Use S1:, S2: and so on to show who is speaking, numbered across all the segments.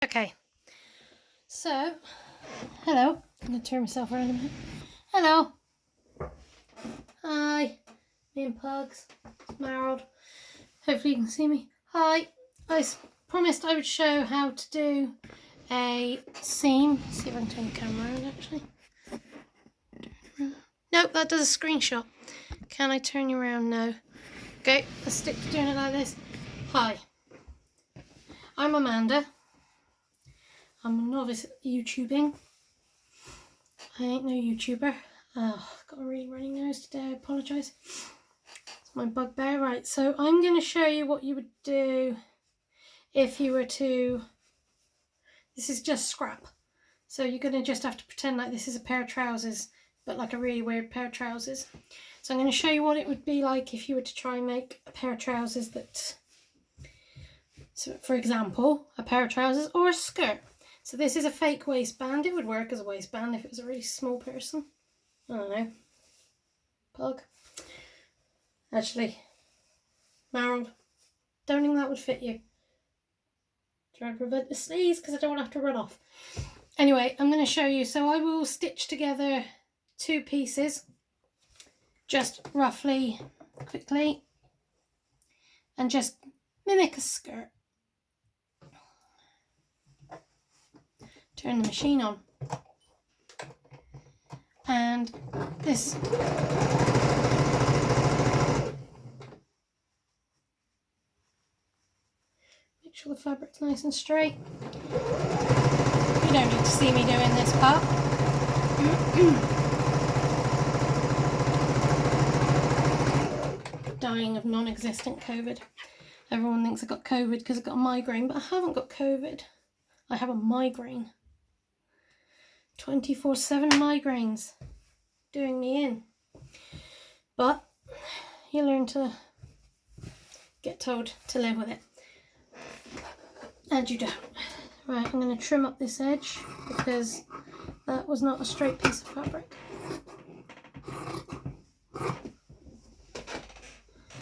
S1: Okay, so, hello. I'm going to turn myself around a minute. Hello. Hi. Me and Pugs. It's Marald. Hopefully you can see me. Hi. I promised I would show how to do a seam. Let's see if I can turn the camera around actually. Nope, that does a screenshot. Can I turn you around? No. Okay, let's stick to doing it like this. Hi. I'm Amanda. I'm a novice at YouTubing. I ain't no YouTuber. Oh, I've got a really runny nose today, I apologise. It's my bugbear. Right, so I'm going to show you what you would do if you were to... This is just scrap. So you're going to just have to pretend like this is a pair of trousers, but like a really weird pair of trousers. So I'm going to show you what it would be like if you were to try and make a pair of trousers that... So for example, a pair of trousers or a skirt. So this is a fake waistband. It would work as a waistband if it was a really small person. I don't know. Pug. Actually, Marald, don't think that would fit you. Try to prevent the sneeze because I don't want to have to run off. Anyway, I'm going to show you. So I will stitch together two pieces, just roughly, quickly, and just mimic a skirt. Turn the machine on. And this make sure the fabric's nice and straight. You don't need to see me doing this part. Dying of non-existent COVID. Everyone thinks I got COVID because I got a migraine, but I haven't got COVID. I have a migraine. 24/7 migraines doing me in. But you learn to get told to live with it. And you don't. Right, I'm going to trim up this edge because that was not a straight piece of fabric.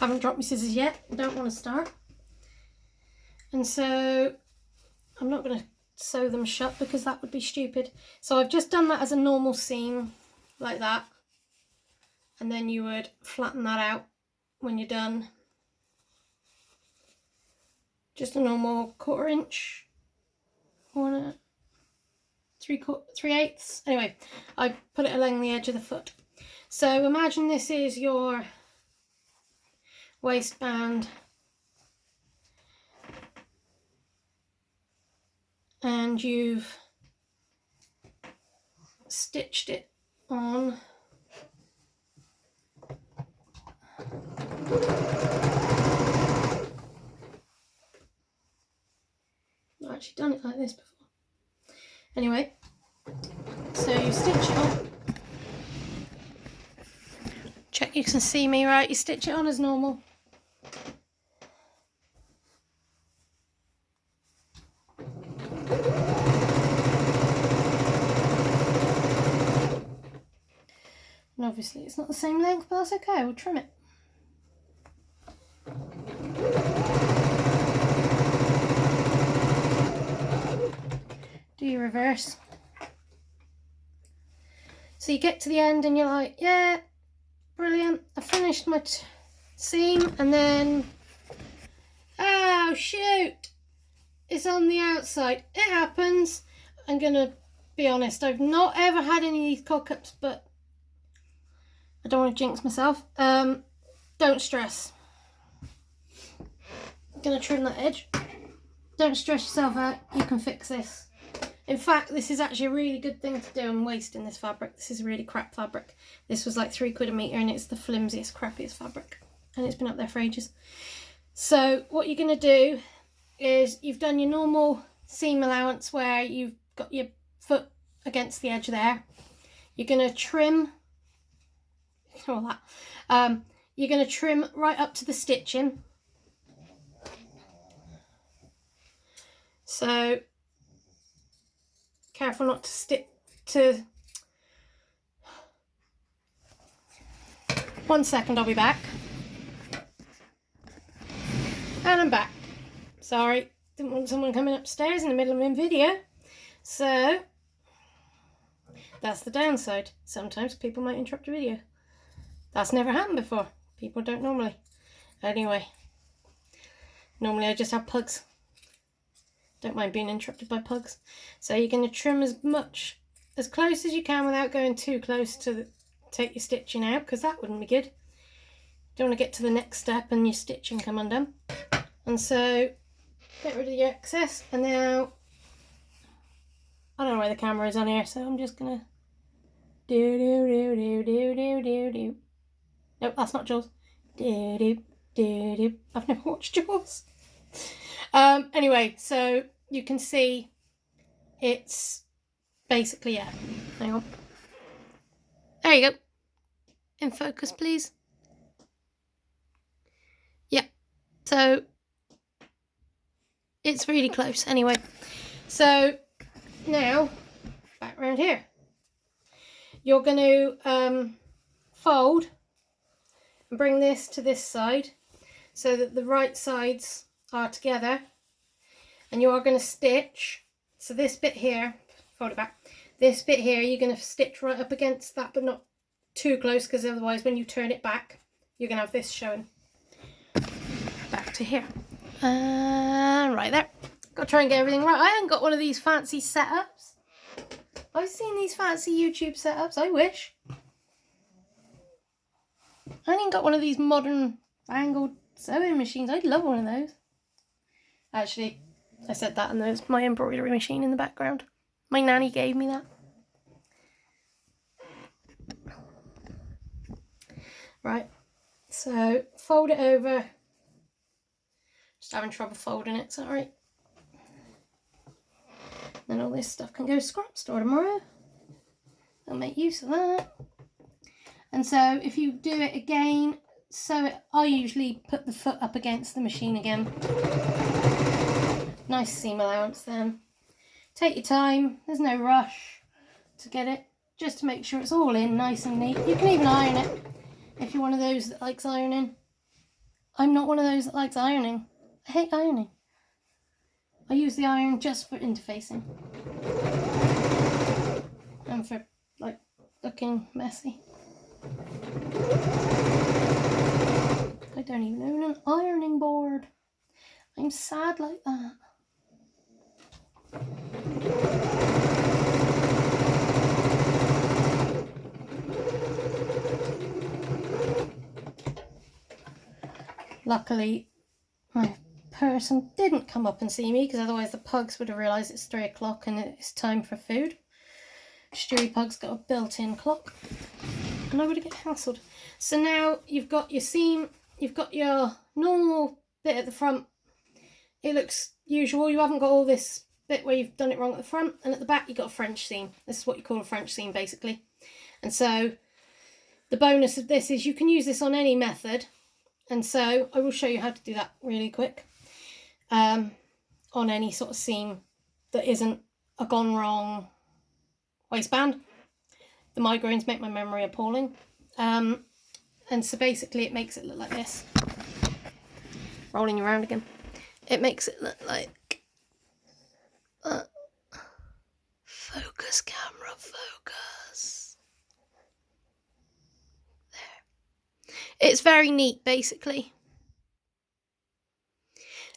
S1: Haven't dropped my scissors yet. Don't want to start. And so I'm not going to sew them shut because that would be stupid. So I've just done that as a normal seam like that. And then you would flatten that out when you're done. Just a normal 1/4 inch, 3/8. Anyway, I put it along the edge of the foot. So imagine this is your waistband, and you've stitched it on. I've actually done it like this before. Anyway, so you stitch it on. Check you can see me right. You stitch it on as normal. And obviously it's not the same length, but that's okay, we'll trim it. Do your reverse. So you get to the end and you're like, yeah, brilliant, I finished my seam, and then, oh shoot, it's on the outside. It happens. I'm gonna be honest, I've not ever had any of these cock-ups, but I don't want to jinx myself. Don't stress. I'm gonna trim that edge. Don't stress yourself out, you can fix this. In fact, this is actually a really good thing to do. I'm wasting this fabric. This is really crap fabric. This was like £3 a metre and it's the flimsiest, crappiest fabric. And it's been up there for ages. So what you're going to do is you've done your normal seam allowance where you've got your foot against the edge there. You're going to trim all that. You're going to trim right up to the stitching. So careful not to stick to... 1 second, I'll be back. And I'm back. Sorry, didn't want someone coming upstairs in the middle of my video. So that's the downside. Sometimes people might interrupt a video. That's never happened before. People don't normally. Anyway, normally I just have pugs. Don't mind being interrupted by pugs. So you're going to trim as close as you can without going too close to take your stitching out, because that wouldn't be good. Don't want to get to the next step and your stitching come undone. And so get rid of the excess. And now I don't know where the camera is on here, so I'm just gonna do. Nope, that's not Jaws. Do. I've never watched Jaws. Anyway, so you can see it's basically, yeah. Hang on. There you go. In focus, please. Yeah. So it's really close. Anyway, so now back around here. You're going to fold and bring this to this side so that the right sides are together, and you are going to stitch. So this bit here, fold it back, this bit here you're going to stitch right up against that, but not too close, because otherwise when you turn it back you're going to have this showing back to here. Right there. Got to try and get everything right. I haven't got one of these fancy setups. I've seen these fancy YouTube setups. I wish. I ain't got one of these modern angled sewing machines. I'd love one of those. Actually, I said that and there's my embroidery machine in the background. My nanny gave me that. Right, so fold it over. Just having trouble folding it, is that right? Then all this stuff can go scrap store tomorrow. I'll make use of that. And so if you do it again, I usually put the foot up against the machine again. Nice seam allowance then. Take your time, there's no rush to get it, just to make sure it's all in nice and neat. You can even iron it if you're one of those that likes ironing. I'm not one of those that likes ironing. I hate ironing. I use the iron just for interfacing and for like looking messy. I don't even own an ironing board. I'm sad like that. Luckily, my person didn't come up and see me, because otherwise the pugs would have realised it's 3 o'clock and it's time for food. Stewie Pug's got a built-in clock and I would have get hassled. So now you've got your seam, you've got your normal bit at the front. It looks usual. You haven't got all this bit where you've done it wrong at the front, and at the back you've got a French seam. This is what you call a French seam basically. And so the bonus of this is you can use this on any method, and so I will show you how to do that really quick on any sort of seam that isn't a gone wrong waistband. The migraines make my memory appalling, and so basically it makes it look like this. Rolling around again. It makes it look like focus, camera, focus. There. It's very neat, basically.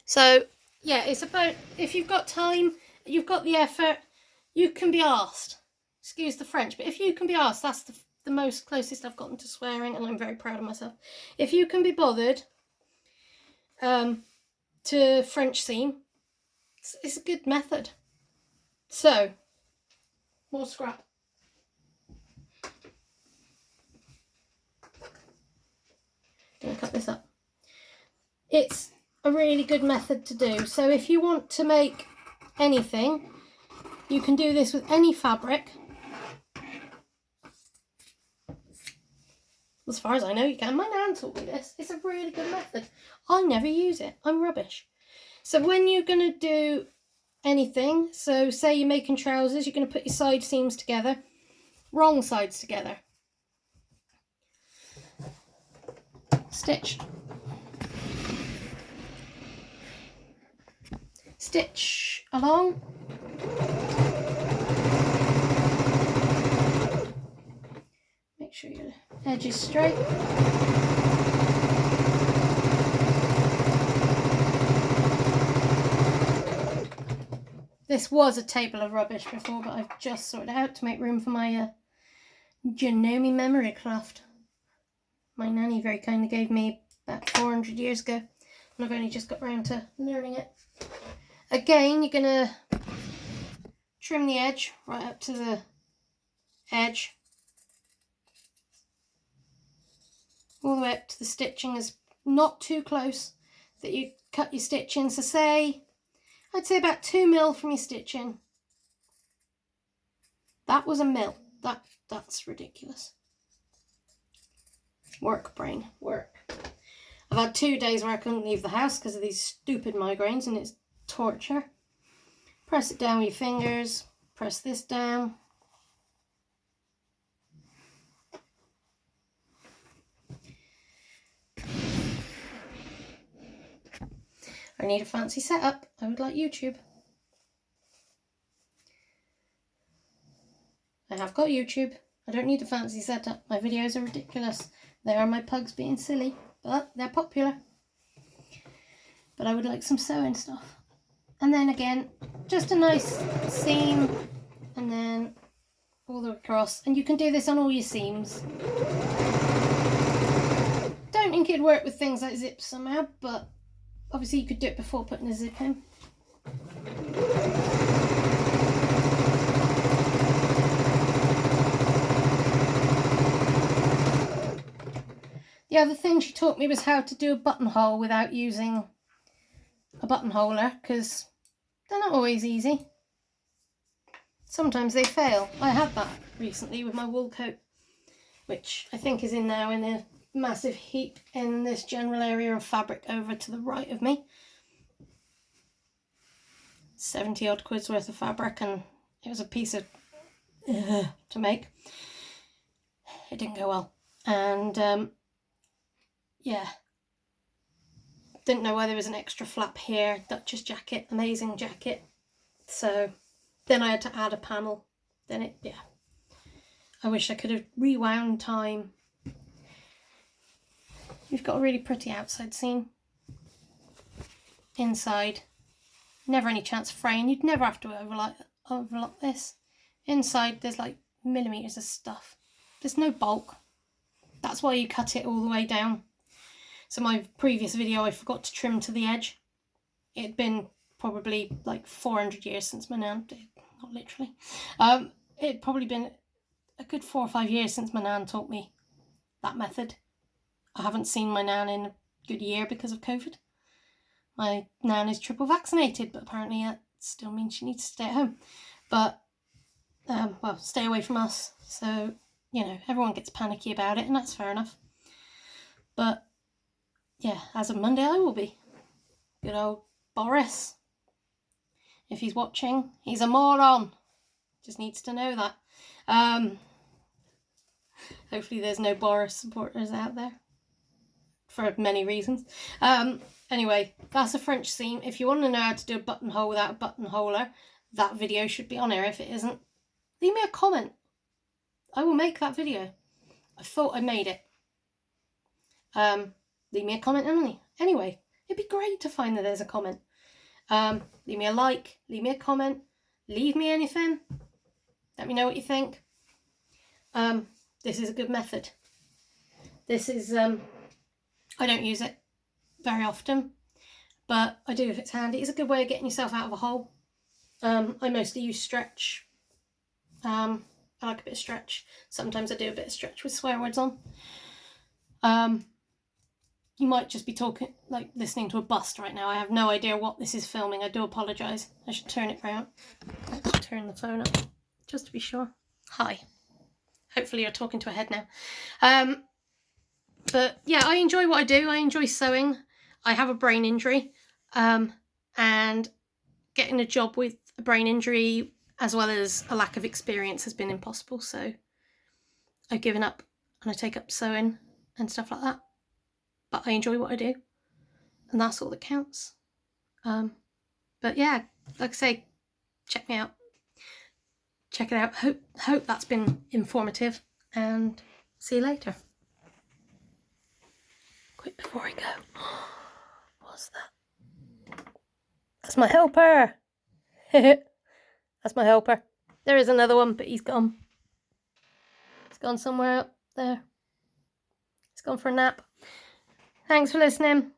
S1: So, yeah, it's about, if you've got time, you've got the effort, you can be arsed. Excuse the French, but if you can be arsed, that's the most closest I've gotten to swearing, and I'm very proud of myself. If you can be bothered to French seam, it's a good method. So, more scrap. Gonna cut this up. It's a really good method to do. So if you want to make anything, you can do this with any fabric. As far as I know, you can. My nan taught me this. It's a really good method. I never use it. I'm rubbish. So when you're going to do anything, so say you're making trousers, you're going to put your side seams together, wrong sides together. Stitch. stitch along. Make sure your edge is straight. This was a table of rubbish before, but I've just sorted it out to make room for my Janome memory craft. My nanny very kindly gave me about 400 years ago, and I've only just got round to learning it. Again, you're going to trim the edge right up to the edge, all the way up to the stitching is not too close that you cut your stitch in. So I'd say about 2 mil from your stitching. That was a mil. That's ridiculous. Work, brain, work. I've had 2 days where I couldn't leave the house because of these stupid migraines, and it's torture. Press it down with your fingers. Press this down. I need a fancy setup. I would like YouTube. I have got YouTube. I don't need a fancy setup. My videos are ridiculous. They are my pugs being silly, but they're popular. But I would like some sewing stuff. And then again, just a nice seam, and then all the way across. And you can do this on all your seams. Don't think it'd work with things like zips somehow, but obviously you could do it before putting a zip in. The other thing she taught me was how to do a buttonhole without using a buttonholer, because they're not always easy. Sometimes they fail. I had that recently with my wool coat, which I think is in now in a massive heap in this general area of fabric over to the right of me. 70 odd quid's worth of fabric, and it was a piece of to make. It didn't go well, and yeah, didn't know why there was an extra flap here. Duchess jacket, amazing jacket. So then I had to add a panel. Then I wish I could have rewound time. You've got a really pretty outside seam. Inside, never any chance of fraying. You'd never have to overlock this. Inside, there's like millimeters of stuff. There's no bulk. That's why you cut it all the way down. So my previous video, I forgot to trim to the edge. It had been probably like 400 years since my nan did, not literally. It had probably been a good 4 or 5 years since my nan taught me that method. I haven't seen my nan in a good year because of COVID. My nan is triple vaccinated, but apparently that still means she needs to stay at home. But, well, stay away from us. So, you know, everyone gets panicky about it, and that's fair enough. But, yeah, as of Monday I will be. Good old Boris. If he's watching, he's a moron. Just needs to know that. Hopefully there's no Boris supporters out there. For many reasons. Anyway, that's a French seam. If you want to know how to do a buttonhole without a buttonholer, that video should be on here. If it isn't, leave me a comment. I will make that video. I thought I made it. Leave me a comment anyway. It'd be great to find that there's a comment. Leave me a like, leave me a comment, leave me anything. Let me know what you think. This is a good method. This is, I don't use it very often, but I do if it's handy. It's a good way of getting yourself out of a hole. I mostly use stretch. I like a bit of stretch. Sometimes I do a bit of stretch with swear words on. You might just be listening to a bust right now. I have no idea what this is filming. I do apologise. I should turn it round. Let's turn the phone up just to be sure. Hi. Hopefully you're talking to a head now. But yeah, I enjoy what I do. I enjoy sewing. I have a brain injury, and getting a job with a brain injury as well as a lack of experience has been impossible. So I've given up and I take up sewing and stuff like that. But I enjoy what I do, and that's all that counts. But yeah, like I say, check me out. Check it out. Hope that's been informative, and see you later. Quick before I go. What's that? That's my helper. That's my helper. There is another one, but he's gone. He's gone somewhere up there. He's gone for a nap. Thanks for listening.